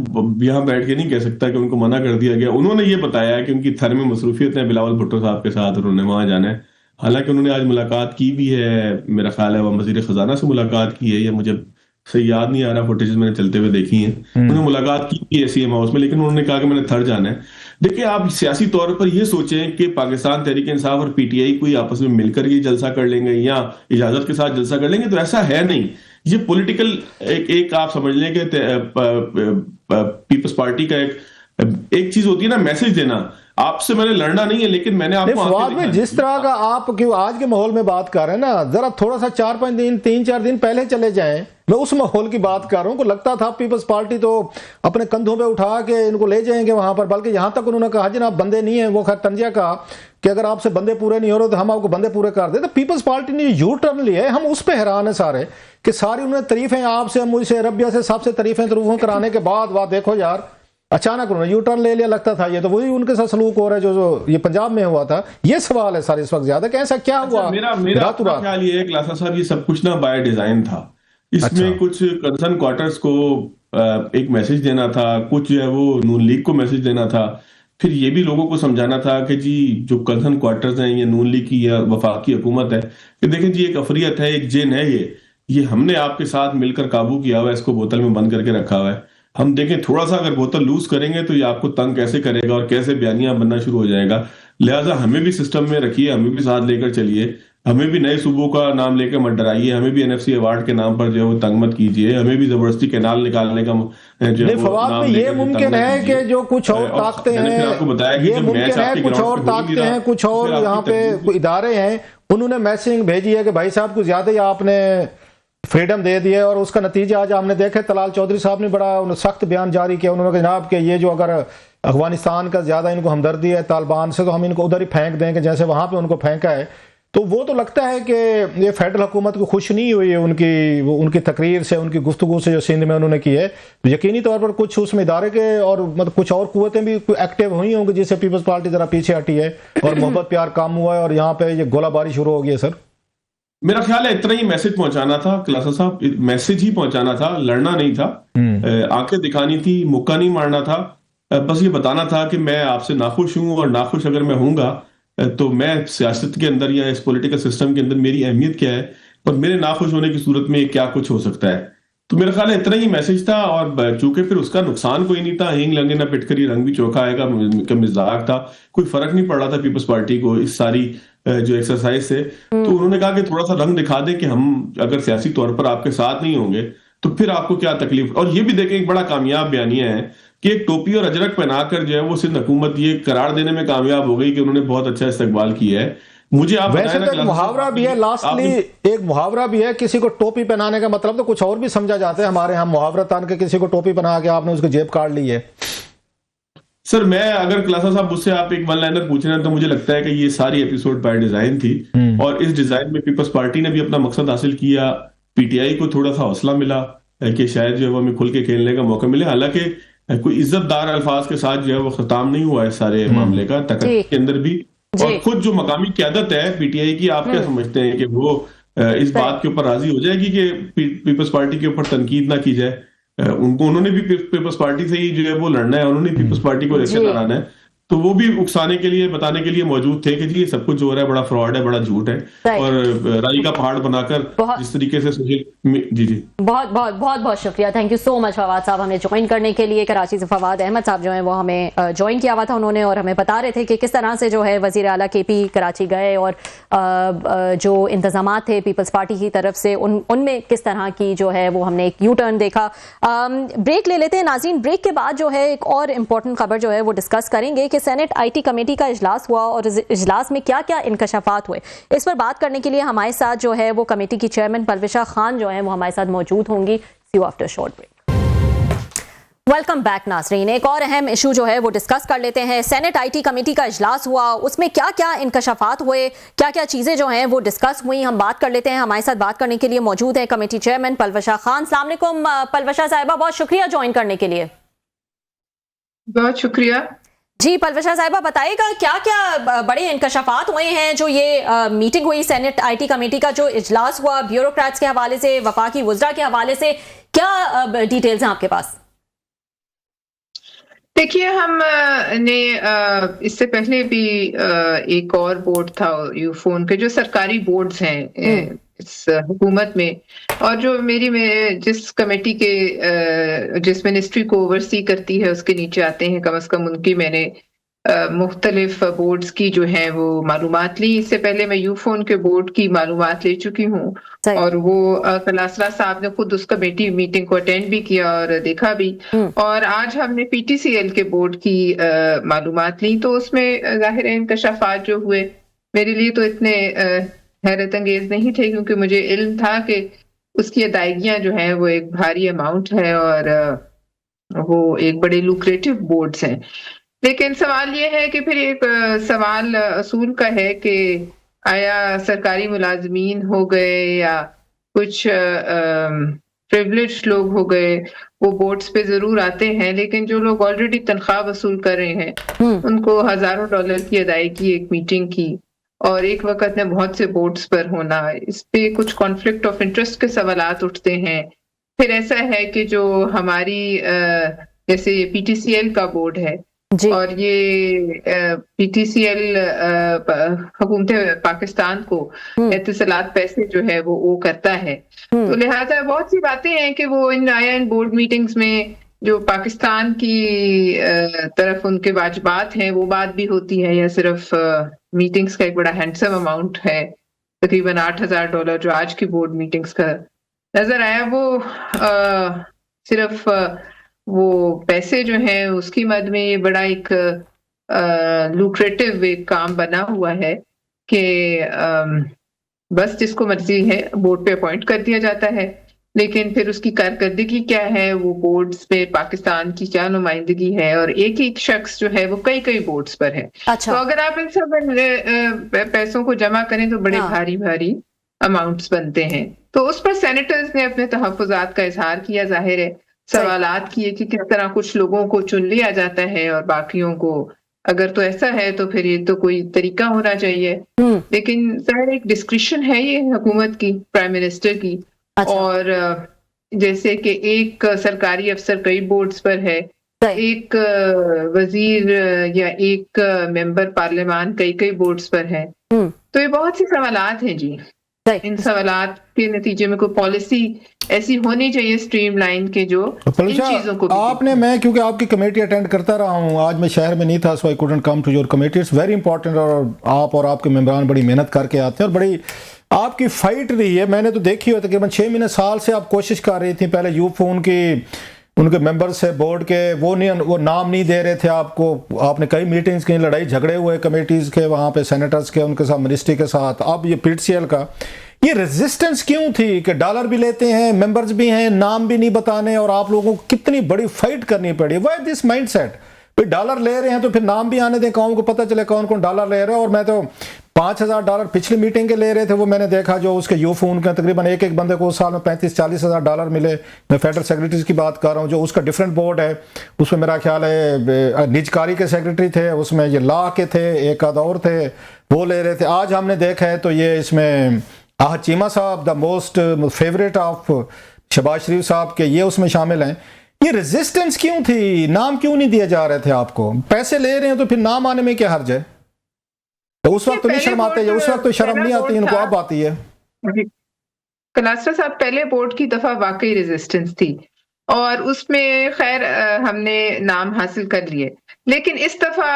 यहाँ बैठ के नहीं कह सकता कि उनको मना कर दिया गया। उन्होंने ये बताया कि उनकी थर में मसरूफियत है बिलावल भुट्टो साहब के साथ, उन्होंने वहां जाना है। हालांकि उन्होंने आज मुलाकात की भी है, मेरा ख्याल है वह वजीर खजाना से मुलाकात की है, या मुझे सही याद नहीं आ रहा, फुटेज मैंने चलते हुए देखी है। उन्होंने मुलाकात की थी सीएम हाउस में, लेकिन उन्होंने कहा कि मैंने थर जाना है। देखिए आप सियासी तौर पर ये सोचें कि पाकिस्तान तहरीक इंसाफ और पीटीआई कोई आपस में मिलकर ये जलसा कर लेंगे या इजाजत के साथ जलसा कर लेंगे, तो ऐसा है नहीं। ये पॉलिटिकल एक आप समझ लें कि पीपल्स पार्टी का एक चीज होती है ना, मैसेज देना। आपसे मैंने लड़ना नहीं है, लेकिन मैंने आपको फवाद में जिस तरह का आप क्यों आज के माहौल में बात कर रहे हैं ना, जरा थोड़ा सा 4-5 दिन 3-4 दिन पहले चले जाएं, मैं उस माहौल की बात कर रहा हूं। को लगता था पीपल्स पार्टी तो अपने कंधों पे उठा के इनको ले जाएंगे वहां पर, बल्कि यहां तक उन्होंने कहा जनाब बंदे नहीं है, वो खैर तंजिया का कि अगर आपसे बंदे पूरे नहीं हो रहे तो हम आपको बंदे पूरे कर दे। तो पीपल्स पार्टी ने यू टर्न लिया है, हम उस पर हैरान है सारे कि सारी उन्होंने तारीफें आपसे, मुझसे, रबिया से, सबसे तारीफें कराने के बाद वाह देखो यार अचानक उन्होंने यू टर्न ले लिया। लगता था ये तो वही उनके साथ सलूक हो रहा है जो ये पंजाब में हुआ था। ये सवाल है सर इस वक्त ज्यादा कि ऐसा क्या हुआ? मेरा ख्याल ये है क्लासा साहब, ये सब कुछ ना बाय डिजाइन था। इसमें कुछ कंसर्न क्वार्टर्स को एक मैसेज देना था, कुछ जो है वो नून लीग को मैसेज देना था, फिर ये भी लोगों को समझाना था कि जी जो कंसर्न क्वार्टर्स हैं ये नून लीग की या वफाकी हुकूमत है कि देखें जी एक अफरियत है, एक जिन है, ये हमने आपके साथ मिलकर काबू किया हुआ है, इसको बोतल में बंद करके रखा हुआ है। हम देखें थोड़ा सा अगर बोतल लूज करेंगे तो ये आपको तंग कैसे करेगा और कैसे बयानियां बनना शुरू हो जाएगा। लिहाजा हमें भी सिस्टम में रखिए, हमें भी साथ लेकर चलिए, हमें भी नए सूबों का नाम लेकर मत डराइए, हमें भी एनएफसी अवार्ड के नाम पर जो है वो तंग मत कीजिए, हमें भी जबरदस्ती कैनाल निकालने का जो है फवाद में ये मुमकिन है कि जो कुछ और ताकतें हैं, आपको बताया कि ये मुमकिन है कुछ और ताकतें हैं, कुछ और यहाँ पे इदारे हैं, उन्होंने मैसेजिंग भेजी है कि भाई साहब को ज्यादा ही आपने फ्रीडम दे दी है, और उसका नतीजा आज हमने देखा तलाल चौधरी साहब ने बड़ा सख्त बयान जारी किया। उन्होंने कहा जनाब कि ये जो अगर अफगानिस्तान का ज्यादा इनको हमदर्दी है तालिबान से तो हम इनको उधर ही फेंक देंगे जैसे वहां पे उनको फेंका है। तो वो तो लगता है कि ये फेडरल हुकूमत को खुश नहीं हुई है उनकी तकरीर से, उनकी गुफ्तगू से जो सिंध में उन्होंने की है। तो यकीनी तौर पर कुछ उसमें इदारे के और मतलब कुछ और कुव्वतें भी एक्टिव हुई होंगी जिससे पीपल्स पार्टी जरा पीछे हटी है और मोहब्बत प्यार कम हुआ है और यहाँ पे ये गोलाबारी शुरू हो गई है। सर मेरा ख्याल है इतना ही मैसेज पहुंचाना था क्लासा साहब, मैसेज ही पहुंचाना था, लड़ना नहीं था, आंखें दिखानी थी, मुक्का नहीं मारना था, बस ये बताना था कि मैं आपसे नाखुश हूं और नाखुश अगर मैं हूंगा तो मैं सियासत के अंदर या इस पॉलिटिकल सिस्टम के अंदर मेरी अहमियत क्या है और मेरे नाखुश होने की सूरत में क्या कुछ हो सकता है। तो मेरा ख्याल है इतना ही मैसेज था, और चूंकि फिर उसका नुकसान कोई नहीं था, हिंग लंगे ना पिटकर ये रंग भी चोखा आएगा का मिजाक था, कोई फर्क नहीं पड़ रहा था पीपल्स पार्टी को इस सारी जो एक्सरसाइज से। तो उन्होंने कहा कि थोड़ा सा रंग दिखा दें कि हम अगर सियासी तौर पर आपके साथ नहीं होंगे तो फिर आपको क्या तकलीफ। और ये भी देखें एक बड़ा कामयाब बयानिया है कि एक टोपी और अजरक पहनाकर जो है वो सिंध हुकूमत ये करार देने में कामयाब हो गई कि उन्होंने बहुत अच्छा इस्तकबाल किया है। मुझे आप वैसे तो एक मुहावरा भी है, लास्टली एक मुहावरा भी है, किसी को टोपी पहनाने का मतलब तो कुछ और भी समझा जाता है हमारे यहाँ मुहावरा तान के, किसी को टोपी पहना के आपने उसकी जेब काट ली है। सर मैं अगर क्लासा साहब मुझसे आप एक वन लाइनर पूछ रहे हैं तो मुझे लगता है कि ये सारी एपिसोड बाय डिजाइन थी और इस डिजाइन में पीपल्स पार्टी ने भी अपना मकसद हासिल किया, पीटीआई को थोड़ा सा हौसला मिला कि शायद जो है वो हमें खुल के खेलने का मौका मिले। हालांकि कोई इज्जतदार अल्फाज के साथ जो है वो खत्म नहीं हुआ इस सारे मामले का, तकरीर के अंदर भी। और खुद जो मकामी क़यादत है पीटीआई की, आप क्या समझते हैं कि वो इस बात के ऊपर राजी हो जाएगी कि पीपल्स पार्टी के ऊपर तनकीद ना की जाए? उन्होंने भी पीपल्स पार्टी से ही जो है वो लड़ना है, उन्होंने पीपल्स पार्टी को लेकर लड़ाना है। तो वो भी उकसाने के लिए, बताने के लिए मौजूद थे कि जी ये सब कुछ जो हो रहा है बड़ा फ्रॉड है, बड़ा झूठ है। और राई का पहाड़ बनाकर जिस तरीके से जी बहुत बहुत बहुत बहुत शुक्रिया, thank you so much Fawad साहब हमें ज्वाइन करने के लिए। कराची से फवाद अहमद साहब जो है वो हमें ज्वाइन किया हुआ था उन्होंने, और हमें बता रहे थे कि किस तरह से जो है वजीर आला केपी कराची गए और जो इंतजाम थे पीपल्स पार्टी की तरफ से उनमें किस तरह की जो है वो हमने एक यू टर्न देखा। ब्रेक ले लेते हैं नाज़रीन, ब्रेक के बाद जो है एक और इम्पोर्टेंट खबर जो है वो डिस्कस करेंगे कि सेनेट IT कमेटी का इजलास हुआ और इजलास में क्या क्या इंकशाफात हुए। इस पर बात करने के लिए हमारे साथ जो है वो कमेटी की चेयरमैन परविशा खान जो है वो हमारे साथ मौजूद होंगी। See you after short break. Welcome back नाज़रीन, एक और अहम इशू जो है वो डिस्कस कर लेते हैं। सेनेट IT कमेटी का इजलास हुआ, उसमें क्या क्या इंकशाफात हुए, क्या क्या चीज़ें जो हैं वो डिस्कस हुई, हम बात कर लेते हैं। हमारे साथ बात करने के लिए मौजूद है कमेटी चेयरमैन परविशा खान। अस्सलाम वालेकुम परविशा साहिबा, बहुत शुक्रिया ज्वाइन करने के लिए। बहुत शुक्रिया जी परविशा साहिबा, बताइएगा क्या क्या बड़े इंकशाफात हुए हैं जो ये मीटिंग हुई सेनेट IT कमेटी का जो इजलास हुआ, ब्यूरोक्रेट्स के हवाले से, वफाकी वुज़रा के हवाले से, क्या डिटेल्स हैं आपके पास? देखिए, हम ने इससे पहले भी एक और बोर्ड था यूफोन के, जो सरकारी बोर्ड्स हैं इस हुकूमत में, और जो जिस कमेटी के जिस मिनिस्ट्री को ओवरसी करती है उसके नीचे आते हैं, कम से कम उनकी मैंने मुख्तलिफ बोर्ड्स की जो है वो मालूमात ली। इससे पहले मैं यूफोन के बोर्ड की मालूमात ले चुकी हूँ, और वो कलासरा साहब ने खुद उस कमेटी मीटिंग को अटेंड भी किया और देखा भी। और आज हमने PTCL के बोर्ड की मालूमात ली, तो उसमें जाहिर है इंकशाफात जो हुए मेरे लिए तो इतने हैरत अंगेज नहीं थे, क्योंकि मुझे इल्म था कि उसकी अदायगियां जो है वो एक भारी अमाउंट है और वो एक बड़े लुक्रेटिव बोर्ड्स हैं। लेकिन सवाल ये है कि फिर एक सवाल असूल का है कि आया सरकारी मुलाजमीन हो गए या कुछ प्रिविलेज्ड लोग हो गए, वो बोर्ड्स पे जरूर आते हैं, लेकिन जो लोग ऑलरेडी तनख्वाह वसूल कर रहे हैं उनको हजारों डॉलर की अदायगी एक मीटिंग की और एक वक्त में बहुत से बोर्ड्स पर होना, इस पे कुछ कॉन्फ्लिक्ट ऑफ इंटरेस्ट के सवालात उठते हैं। फिर ऐसा है कि जो हमारी जैसे PTCL का बोर्ड है और ये PTCL हुकूमत पाकिस्तान को इत्तलात पैसे जो है वो करता है, तो लिहाजा बहुत सी बातें हैं कि वो इन बोर्ड मीटिंग्स में जो पाकिस्तान की तरफ उनके वाजिबात हैं वो बात भी होती है, या सिर्फ मीटिंग्स का एक बड़ा हैंडसम अमाउंट है, तकरीबन $8,000 जो आज की बोर्ड मीटिंग्स का नजर आया, वो सिर्फ वो पैसे जो हैं उसकी मद में ये बड़ा एक लुक्रेटिव एक काम बना हुआ है कि बस जिसको मर्जी है बोर्ड पे अपॉइंट कर दिया जाता है, लेकिन फिर उसकी कारकर्दगी क्या है, वो बोर्ड्स पे पाकिस्तान की क्या नुमाइंदगी है, और एक एक शख्स जो है वो कई कई बोर्ड्स पर है। तो अगर आप इन सब पैसों को जमा करें तो बड़े भारी भारी अमाउंट्स बनते हैं। तो उस पर सेनेटर्स ने अपने तहफ्फुज़ात का इजहार किया, जाहिर है सवालात किए कि किस तरह कुछ लोगों को चुन लिया जाता है और बाकियों को, अगर तो ऐसा है तो फिर ये तो कोई तरीका होना चाहिए। लेकिन जाहिर एक डिस्क्रिशन है ये हुकूमत की, प्राइम मिनिस्टर की। और जैसे कि एक सरकारी अफसर कई बोर्ड्स पर है, एक वजीर या एक मेंबर पार्लियामान कई कई बोर्ड्स पर है, तो ये बहुत सी सवालात हैं जी। इन सवालात के नतीजे में कोई पॉलिसी ऐसी होनी चाहिए स्ट्रीमलाइन के जो इन चीजों को आपने, मैं क्योंकि आपकी कमेटी अटेंड करता रहा हूँ, आज मैं शहर में नहीं था, so I couldn't come to your committee. It's very important, और आप और आपके मेंबरान बड़ी मेहनत करके आते हैं और बड़ी आपकी फाइट रही है। मैंने तो देखी हो तकरीबन 6 महीने साल से आप कोशिश कर रही थी। पहले यूफोन की उनके मेंबर्स है बोर्ड के, वो नाम नहीं दे रहे थे आपको, आपने कई मीटिंग्स की, लड़ाई झगड़े हुए कमेटीज़ के, वहाँ पे सेनेटर्स के, उनके साथ मिनिस्ट्री के साथ। अब ये PTCL का ये रेजिस्टेंस क्यों थी कि डॉलर भी लेते हैं, मेंबर्स भी हैं, नाम भी नहीं बताने, और आप लोगों को कितनी बड़ी फाइट करनी पड़ी? Why this mindset? फिर डॉलर ले रहे हैं तो फिर नाम भी आने दें, कौन को पता चले कौन कौन डॉलर ले रहे हैं। और मैं तो $5,000 पिछली मीटिंग के ले रहे थे, वो मैंने देखा जो उसके यूफोन के तकरीबन एक एक बंदे को उस साल में $35-40 हज़ार मिले। मैं फेडरल सेक्रेटरीज की बात कर रहा हूँ, जो उसका डिफरेंट बोर्ड है, उसमें मेरा ख्याल है निजकारी के सेक्रेटरी थे, उसमें ये लॉ के थे, एक आध और थे, वो ले रहे थे। आज हमने देखा है तो ये इसमें चीमा साहब, the most favourite of Shehbaz Sharif साहब के, ये उसमें शामिल हैं। ये रेजिस्टेंस क्यों थी, नाम क्यों नहीं दिए जा रहे थे आपको? पैसे ले रहे हैं तो फिर नाम आने में क्या हर्ज है? तो उस वक्त तो नहीं शर्म आते, उस वक्त तो शर्म नहीं आती इनको, अब आती है। कलास्ट्रा साहब, पहले बोर्ड की दफा वाकई रेजिस्टेंस थी और उसमें खैर हमने नाम हासिल कर लिए, लेकिन इस दफा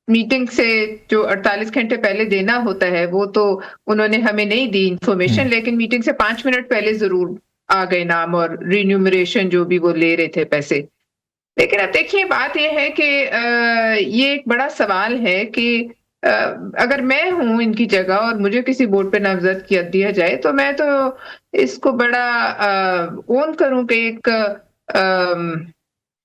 मीटिंग से जो 48 घंटे पहले देना होता है वो तो उन्होंने हमें नहीं दी इंफॉर्मेशन, लेकिन मीटिंग से 5 मिनट पहले जरूर आ गए नाम और रिन्यूमरेशन जो भी वो ले रहे थे पैसे। लेकिन अब देखिए, बात ये है कि ये एक बड़ा सवाल है कि अगर मैं हूं इनकी जगह और मुझे किसी बोर्ड पे नामजद किया दिया जाए तो मैं तो इसको बड़ा ओन करूं कि एक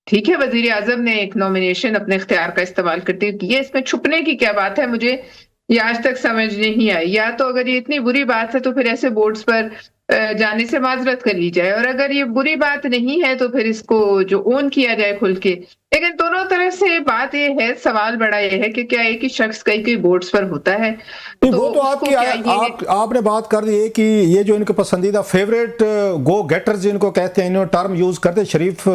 ठीक है, वजीर आजम ने एक नॉमिनेशन अपने इख्तियार का इस्तेमाल करते हुए की है, इसमें छुपने की क्या बात है? मुझे ये आज तक समझ नहीं आई। या तो अगर ये इतनी बुरी बात है तो फिर ऐसे बोर्ड्स पर जाने से माजरत कर ली जाए, और अगर ये बुरी बात नहीं है तो फिर इसको जो ओन किया जाए खुल के। लेकिन दोनों तरफ से बात ये है, सवाल बड़ा ये है कि क्या एक ही शख्स कई कई बोर्ड्स पर होता है? तो वो तो आपकी आपने बात कर दी कि ये जो इनके पसंदीदा फेवरेट गो गेटर्स जिनको कहते हैं, इन्होंने टर्म यूज करते, शरीफ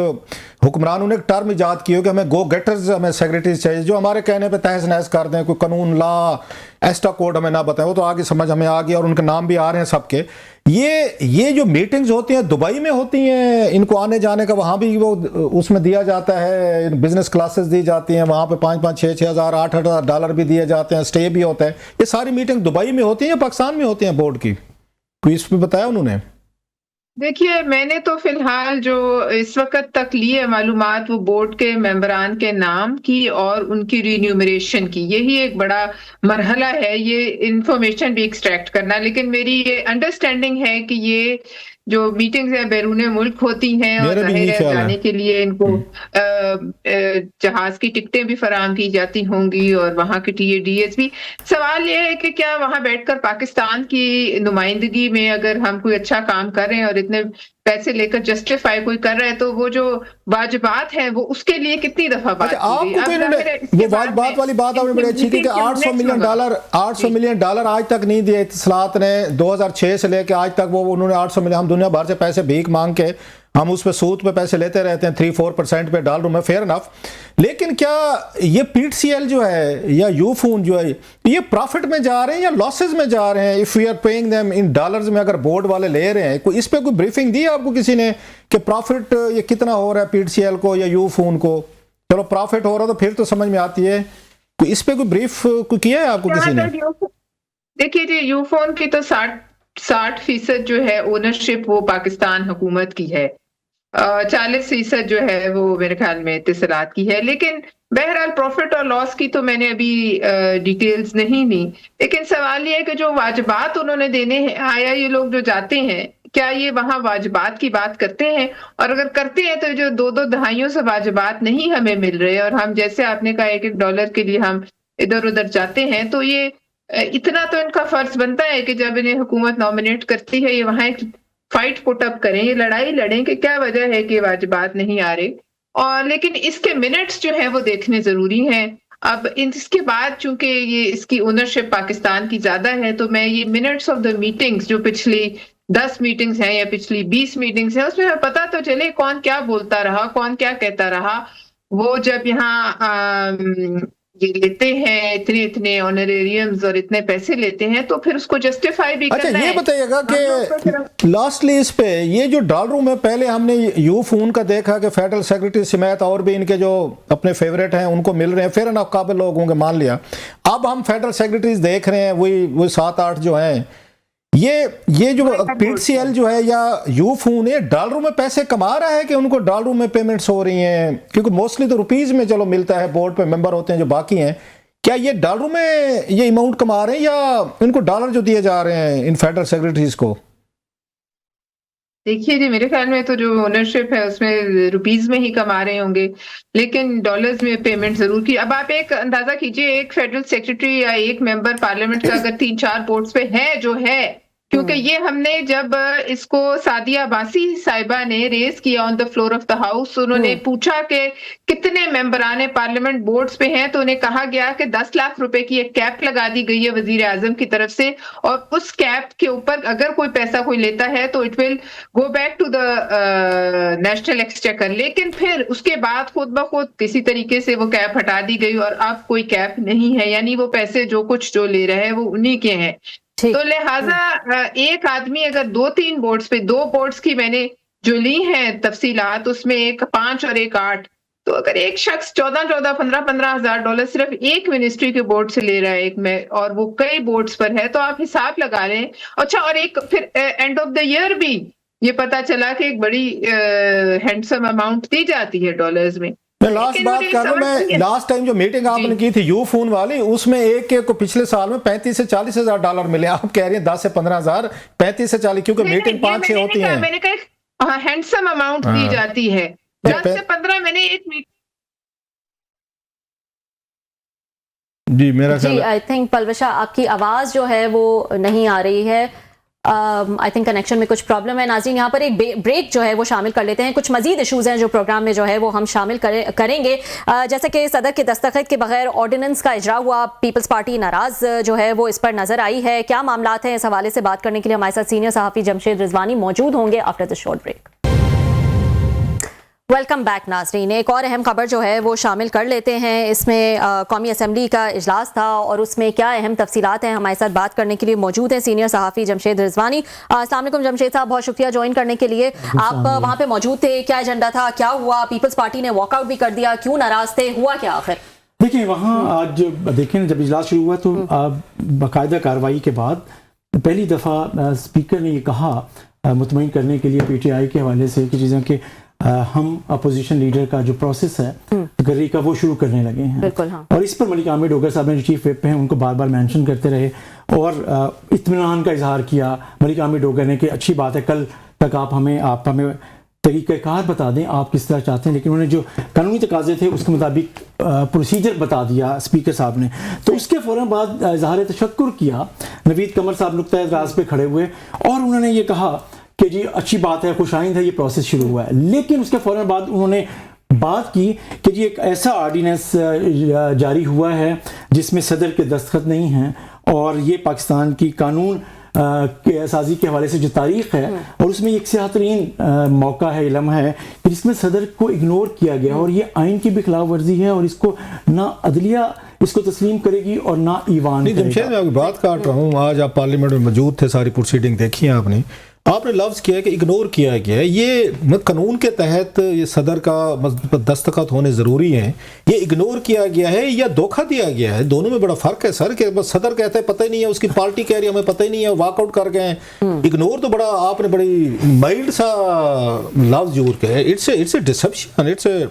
हुक्मरानों ने एक टर्म इजाद की हो कि हमें गो गेटर्स, हमें सेक्रेटरीज चाहिए जो हमारे कहने पे तहस नहस कर दें, कोई कानून ला एस्टा कोड हमें ना बताएं। वो तो आगे समझ हमें आ गया और उनके नाम भी आ रहे हैं सबके। ये जो मीटिंग्स होती हैं दुबई में होती हैं, इनको आने जाने का वहाँ भी वो उसमें दिया जाता है, बिजनेस क्लासेस दी जाती हैं, वहाँ पे 5-5, 6-6 हज़ार, 8-8 हज़ार डॉलर भी दिए जाते हैं, स्टे भी होता है। ये सारी मीटिंग दुबई में होती हैं या पाकिस्तान में होती हैं बोर्ड की? कोई इस पर बताया उन्होंने? देखिए, मैंने तो फिलहाल जो इस वक्त तक ली है मालूमात, वो बोर्ड के मेंबरान के नाम की और उनकी रिन्यूमरेशन की। यही एक बड़ा मरहला है, ये इंफॉर्मेशन भी एक्सट्रैक्ट करना। लेकिन मेरी ये अंडरस्टैंडिंग है कि ये जो मीटिंग्स है बैरूने मुल्क होती हैं और जाहिर है जाने के लिए इनको जहाज की टिकटें भी फराहम की जाती होंगी और वहाँ के TADS भी। सवाल ये है कि क्या वहाँ बैठकर पाकिस्तान की नुमाइंदगी में अगर हम कोई अच्छा काम कर रहे हैं और इतने पैसे लेकर जस्टिफाई कोई कर रहा है तो वो जो वाजिबात है वो उसके लिए कितनी दफा बात की गई। वो वाजिबात वाली बात आपने बड़ी अच्छी की कि 800 मिलियन डॉलर आज तक नहीं दिए इत्तलात ने, 2006 से लेकर आज तक वो उन्होंने 800 मिलियन, हम दुनिया भर से पैसे भीख मांग के हम उस पे सूद पे पैसे लेते रहते हैं, 3-4% पे डाल में, फेयर इनफ। लेकिन क्या ये PTCL जो है या यूफून जो है ये प्रॉफिट में जा रहे हैं या लॉसेस में जा रहे हैं? If we are paying them in dollars में, अगर बोर्ड वाले ले रहे हैं, कोई इस पे कोई ब्रीफिंग दी आपको किसी ने कि प्रॉफिट ये कितना हो रहा है PTCL को या यूफून को? चलो प्रॉफिट हो रहा तो फिर तो समझ में आती है, कोई इस पे कोई ब्रीफ किया है आपको किसी ने? देखिए जी, यूफोन की तो 60% जो है ओनरशिप वो पाकिस्तान हुकूमत की है, 40% जो है वो मेरे ख्याल में इत्तिसालात की है। लेकिन बहरहाल प्रॉफिट और लॉस की तो मैंने अभी डिटेल्स नहीं ली। लेकिन सवाल ये है कि जो वाजिबात उन्होंने देने हैं, आया ये लोग जो जाते हैं क्या ये वहां वाजिबात की बात करते हैं? और अगर करते हैं तो जो 2-2 दहाइयों से वाजिबात नहीं हमें मिल रहे और हम जैसे आपने कहा $1-1 के लिए हम इधर उधर जाते हैं, तो ये इतना तो इनका फर्ज बनता है कि जब इन्हें हुकूमत नॉमिनेट करती है ये वहां एक फाइट पुटअप करें, ये लड़ाई लड़ें कि क्या वजह है कि वाजिबात नहीं आ रहे। और लेकिन इसके मिनट्स जो है वो देखने जरूरी हैं। अब इसके बाद चूंकि ये इसकी ओनरशिप पाकिस्तान की ज्यादा है तो मैं ये मिनट्स ऑफ द मीटिंग्स जो पिछली 10 मीटिंग्स हैं या पिछली 20 मीटिंग्स हैं उसमें पता तो चले कौन क्या बोलता रहा, कौन क्या कहता रहा। वो जब यहाँ ये लेते हैं इतने ऑनरेरियम्स और इतने पैसे लेते हैं तो फिर उसको जस्टिफाई भी करना है। ये बताइएगा कि लास्टली इस पे ये जो डॉलरों में पहले हमने यूफून का देखा कि फेडरल सेक्रेटरी समेत और भी इनके जो अपने फेवरेट हैं उनको मिल रहे हैं, फिर ना काबिल लोग होंगे मान लिया। अब हम फेडरल सेक्रेटरीज देख रहे हैं वही 7-8 जो हैं, ये जो PTCL जो है या यूफून है डॉलरों में पैसे कमा रहा है कि उनको डॉलरों में पेमेंट्स हो रही हैं? क्योंकि मोस्टली तो रुपीज में चलो मिलता है, बोर्ड पे मेंबर होते हैं जो बाकी हैं, क्या ये डॉलरों में ये अमाउंट कमा रहे हैं या इनको डॉलर जो दिए जा रहे हैं इन फेडरल सेक्रेटरीज को? देखिए जी, मेरे ख्याल में तो जो ओनरशिप है उसमें रुपीज में ही कमा रहे होंगे, लेकिन डॉलर्स में पेमेंट जरूर की। अब आप एक अंदाजा कीजिए, एक फेडरल सेक्रेटरी या एक मेंबर पार्लियामेंट का अगर 3-4 बोर्ड्स पे है जो है क्योंकि ये हमने जब इसको सादिया बासी साहिबा ने रेज किया on the floor of the house, उन्होंने पूछा कि कितने मेंबरान पार्लियामेंट बोर्ड्स पे हैं, तो उन्हें कहा गया कि 10 लाख रुपए की एक कैप लगा दी गई है वजीर आजम की तरफ से, और उस कैप के ऊपर अगर कोई पैसा कोई लेता है तो it will go back to the national exchequer. लेकिन फिर उसके बाद खुद ब खुद किसी तरीके से वो कैप हटा दी गई और अब कोई कैप नहीं है, यानी वो पैसे जो ले रहे हैं वो उन्हीं के हैं। तो लिहाजा एक आदमी अगर 2-3 बोर्ड्स पे, 2 बोर्ड्स की मैंने जो ली हैं तफसीलात, उसमें एक 5 और एक 8, तो अगर एक शख्स 14-14, 15-15 हजार डॉलर सिर्फ एक मिनिस्ट्री के बोर्ड से ले रहा है एक में, और वो कई बोर्ड्स पर है, तो आप हिसाब लगा लें। अच्छा, और एक फिर एंड ऑफ द ईयर भी ये पता चला कि एक बड़ी हैंडसम अमाउंट दी जाती है डॉलर्स में। मैं लास्ट बात कर रहा हूँ, मैं लास्ट टाइम जो मीटिंग आपने की थी यू फोन वाली, उसमें एक को पिछले साल में 35 से 40 हजार डॉलर मिले। आप कह रही हैं 10 से 15 हजार, 35 से 40, क्योंकि मीटिंग 5-6 होती है। मैंने कहा हैंडसम अमाउंट दी जाती है, 10 से 15 मैंने एक मीटिंग। जी मेरा जी, आई थिंक पलवशा आपकी आवाज जो है वो नहीं आ रही है। आई थिंक कनेक्शन में कुछ प्रॉब्लम है। नाज़रीन, यहाँ पर एक ब्रेक जो है वो शामिल कर लेते हैं। कुछ मजीद इशूज़ हैं जो प्रोग्राम में जो है वो हम शामिल करेंगे। जैसे कि सदर के दस्तखत के बगैर ऑर्डिनेंस का इजरा हुआ, पीपल्स पार्टी नाराज जो है वो इस पर नजर आई है। क्या मामलात हैं, इस हवाले से बात करने के लिए हमारे साथ सीनियर सहाफ़ी जमशेद रिजवानी मौजूद होंगे after the short break. Welcome back नाज़रीन, एक और अहम खबर जो है वो शामिल कर लेते हैं। इसमें कौमी असम्बली का इजलास था और उसमें क्या अहम तफसीलात हैं, हमारे साथ बात करने के लिए मौजूद हैं सीनियर सहाफ़ी जमशेद रिजवानी। अस्सलाम वालेकुम जमशेद साहब, बहुत शुक्रिया ज्वाइन करने के लिए। आप वहाँ पे मौजूद थे, क्या एजेंडा था, क्या हुआ? पीपल्स पार्टी ने वॉकआउट भी कर दिया, क्यों नाराज थे, हुआ क्या आखिर? देखिए, वहाँ आज देखें जब इजलास शुरू हुआ तो बाकायदा कार्रवाई के बाद पहली दफ़ा स्पीकर ने ये कहा मुतमईन करने के लिए PTI के हवाले से कि चीज़ें कि हम अपोजिशन लीडर का जो प्रोसेस है तकर्री का वो शुरू करने लगे हैं। बिल्कुल, हाँ। और इस पर मलिक आमिर डोगर साहब ने जो चीफ व्हिप हैं उनको बार बार मेंशन करते रहे और इत्मीनान का इजहार किया मलिक आमिर डोगर ने कि अच्छी बात है, कल तक आप हमें तरीक़ाकार बता दें आप किस तरह चाहते हैं। लेकिन उन्होंने जो कानूनी तकाजे थे उसके मुताबिक प्रोसीजर बता दिया स्पीकर साहब ने। तो उसके फ़ौरन बाद इजहार तशक्कुर किया नवीद कमर साहब नुक्ता राज पे खड़े हुए और उन्होंने ये कहा कि जी अच्छी बात है, खुशाइंद है, ये प्रोसेस शुरू हुआ है। लेकिन उसके फ़ौरन बाद उन्होंने बात की कि जी एक ऐसा ऑर्डिनेंस जारी हुआ है जिसमें सदर के दस्तखत नहीं हैं और ये पाकिस्तान की कानून के साजी के हवाले से जो तारीख है और उसमें एक सियातरीन मौका है, इलम है कि जिसमें सदर को इग्नोर किया गया और ये आइन की भी खिलाफ वर्जी है और इसको ना अदलिया इसको तस्लीम करेगी और ना ईवान। जमशेद, मैं आपकी बात काट रहा हूँ, आज आप पार्लियामेंट में मौजूद थे, सारी प्रोसीडिंग देखी है आपने लफ्ज़ किया कि इग्नोर किया गया है। ये कानून के तहत ये सदर का दस्तखत होने ज़रूरी है, ये इग्नोर किया गया है या धोखा दिया गया है? दोनों में बड़ा फ़र्क है सर। के बस सदर कहते हैं पता ही नहीं है, उसकी पार्टी कह रही है हमें पता ही नहीं है, वॉकआउट कर गए हैं। इग्नोर तो बड़ा आपने बड़ी माइल्ड सा लफ्ज़ यूज़ किया है। It's a deception, it's a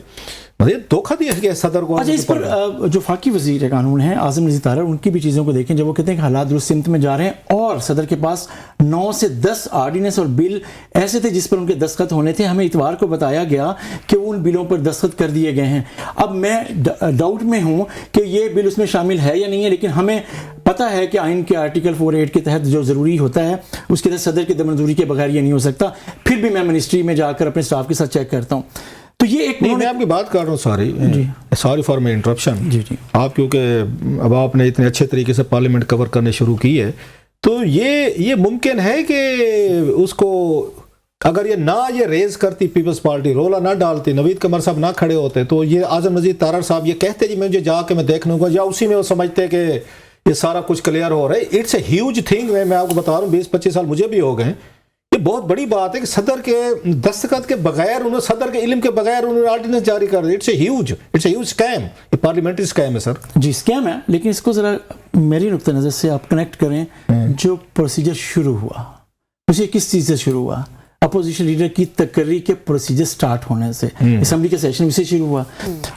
धोखा दिया गया सदर को। अच्छा, इस पर जो फाकी वज़ीर कानून है आज़म रज़ी तारड़, उनकी भी चीज़ों को देखें जब वो कहते हैं कि हालात दुरुस्त सिमत में जा रहे हैं और सदर के पास 9 से 10 ऑर्डिनेंस और बिल ऐसे थे जिस पर उनके दस्तखत होने थे। हमें इतवार को बताया गया कि उन बिलों पर दस्तखत कर दिए गए हैं। अब मैं डाउट में हूँ कि ये बिल उसमें शामिल है या नहीं है, लेकिन हमें पता है कि आइन के आर्टिकल 48 के तहत जो ज़रूरी होता है उसके तहत सदर की दमनजूरी के बगैर ये नहीं हो सकता। फिर भी मैं मिनिस्ट्री में जाकर अपने स्टाफ के साथ चेक करता हूँ। तो ये एक नहीं, मैं आपकी बात कर रहा हूँ, सॉरी फॉर माय इंटरप्शन। जी आप क्योंकि अब आपने इतने अच्छे तरीके से पार्लियामेंट कवर करने शुरू की है, तो ये मुमकिन है कि उसको अगर ये रेज करती पीपल्स पार्टी, रोला ना डालती, नवीद कमर साहब ना खड़े होते, तो ये आज़म रज़ी तारड़ साहब ये कहते जी मुझे जाके मैं देख लूँगा, या उसी में वो समझते कि ये सारा कुछ क्लियर हो रहा है। It's a huge thing. मैं आपको बता रहा हूँ 20-25 साल मुझे भी हो गए। ये बहुत बड़ी बात है कि सदर के दस्तखत के बगैर उन्होंने, सदर के इल्म के बगैर उन्होंने ऑर्डिनेंस जारी कर दिया। It's a huge scam. ये पार्लियामेंट्री स्कैम है सर। जी स्कैम है, लेकिन इसको जरा मेरी नुक्ता नज़र से आप कनेक्ट करें। जो प्रोसीजर शुरू हुआ उसे किस चीज़ से शुरू हुआ? अपोजिशन लीडर की तकर्री के प्रोसीजर स्टार्ट होने से, असेंबली के सेशन से शुरू हुआ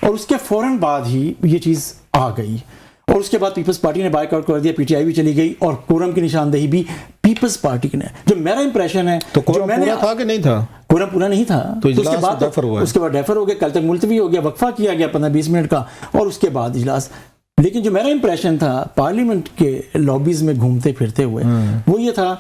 और उसके फौरन बाद ही ये चीज़ आ गई और उसके बाद पीपल्स पार्टी ने बाइकआउट कर दिया, PTI भी चली गई और कोरम की निशानदेही भी पीपल्स पार्टी ने। जो मेरा इंप्रेशन है, तो कोरम पूरा था कि नहीं था? कोरम पूरा नहीं था, तो उसके बाद डेफर हो गया, कल तक मुलतवी हो गया, वक्फा किया गया 15-20 मिनट का और उसके बाद इजलास। लेकिन जो मेरा इंप्रेशन था पार्लियामेंट के लॉबीज में घूमते फिरते हुए वो ये था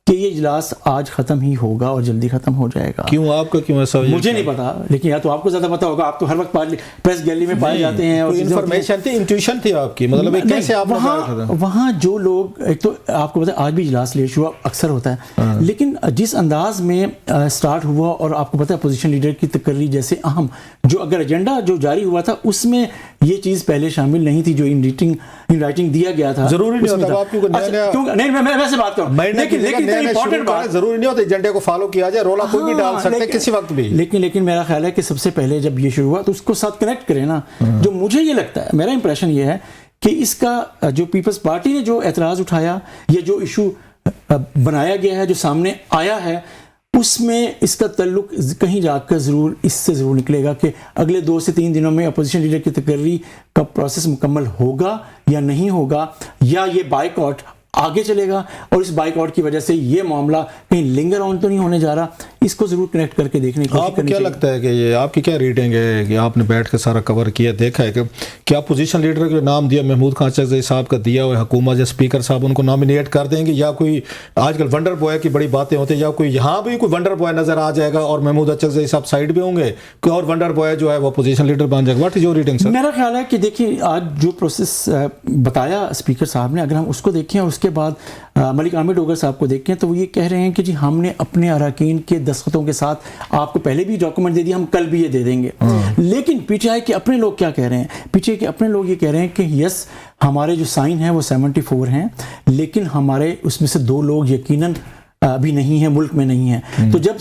कि ये इजलास आज खत्म ही होगा और जल्दी खत्म हो जाएगा। क्यों, आपका क्यों ऐसा? मुझे नहीं पता, लेकिन या तो आपको ज्यादा पता होगा, आप तो हर वक्त प्रेस गैलरी में पाए जाते हैं और इंफॉर्मेशन थी, इंट्यूशन थी आपकी, मतलब कैसे आप वहाँ जो लोग, एक तो आपको पता है आज भी इजलास लेट शुरू अक्सर होता है, लेकिन जिस अंदाज में स्टार्ट हुआ और आपको पता है अपोजिशन लीडर की तकरीर जैसे अहम जो अगर एजेंडा जो जारी हुआ था उसमें ये चीज पहले शामिल नहीं थी जो इन राइटिंग दिया गया था। जरूरी नहीं होता आप क्यों नहीं, मैं वैसे बात करूं, लेकिन इंपॉर्टेंट बात, जरूरी नहीं होता एजेंडे को फॉलो किया जाए, रोला कोई भी डाल सकते किसी वक्त भी। लेकिन मेरा ख्याल है कि सबसे पहले जब ये शुरू हुआ तो उसको साथ कनेक्ट करें ना। जो मुझे ये लगता है, मेरा इंप्रेशन ये है कि इसका जो पीपल्स पार्टी ने जो एतराज उठाया या जो इशू बनाया गया है, जो सामने आया है, उसमें इसका ताल्लुक कहीं जाकर ज़रूर इससे ज़रूर निकलेगा कि अगले 2 से 3 दिनों में अपोजिशन लीडर की तकरीर का प्रोसेस मुकम्मल होगा या नहीं होगा, या ये बाइकआउट आगे चलेगा और इस बाइकआउट की वजह से ये मामला कहीं लिंगर ऑन तो नहीं होने जा रहा। इसको जरूर कनेक्ट करके देखने की कोशिश करनी चाहिए। आपको क्या लगता है कि ये आपकी क्या रीडिंग है कि आपने बैठ के सारा कवर किया, देखा है कि क्या पोजीशन लीडर का नाम दिया महमूद खान चकज़ई साहब का दिया हुआ हुकूमत या स्पीकर साहब उनको नॉमिनेट कर देंगे, या कोई आजकल वंडर बॉय की बड़ी बातें होती है, या कोई यहाँ भी कोई वंडर बॉय नजर आ जाएगा और महमूद चकज़ई साहब साइड पे होंगे, कोई और वंडर बॉय जो है वो पोजीशन लीडर बन जाएगा? What is your reading sir? मेरा ख्याल है कि देखिए आज जो प्रोसेस बताया स्पीकर साहब ने, अगर हम उसको देखें और उसके बाद मलिक आमिर डोगर साहब को देखें तो वो ये कह रहे हैं कि जी हमने अपने अरकान के दस्तखतों के साथ आपको पहले भी डॉक्यूमेंट दे दिया, हम कल भी ये दे देंगे। लेकिन पीटीआई के अपने लोग क्या कह रहे हैं? पीटीआई के अपने लोग ये कह रहे हैं कि यस हमारे जो साइन है वो 74 हैं, लेकिन हमारे उसमें से 2 लोग यकीनन अभी नहीं है, मुल्क में नहीं है। तो जब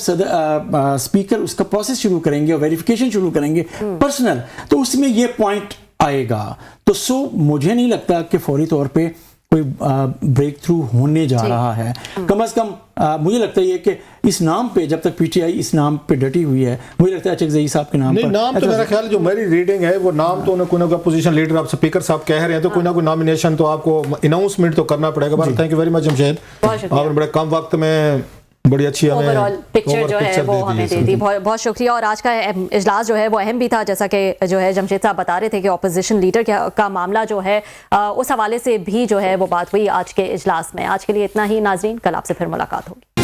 स्पीकर उसका प्रोसेस शुरू करेंगे और वेरिफिकेशन शुरू करेंगे पर्सनल, तो उसमें ये पॉइंट आएगा। तो मुझे नहीं लगता कि फौरी तौर पे कोई ब्रेक थ्रू होने जा रहा है। कम से कम मुझे लगता है कि इस नाम पे, जब तक पीटीआई इस नाम पे डटी हुई है, मुझे लगता है चकज़ई साहब के नाम नहीं, पर नाम तो मेरा ख्याल जो मेरी रीडिंग है वो नाम तो कोई ना कोई पोजीशन लीडर आप स्पीकर साहब कह रहे हैं तो कोई ना कोई नॉमिनेशन तो आपको अनाउंसमेंट तो करना पड़ेगा। Thank you very much Jamshed, आपने बड़े कम वक्त में बड़ी अच्छी ओवरऑल पिक्चर जो है वो हमें दे दी। बहुत शुक्रिया। और आज का इजलास जो है वो अहम भी था, जैसा कि जो है जमशेद साहब बता रहे थे कि ऑपोजिशन लीडर का मामला जो है उस हवाले से भी जो है वो बात हुई आज के इजलास में। आज के लिए इतना ही नाजरीन, कल आपसे फिर मुलाकात होगी।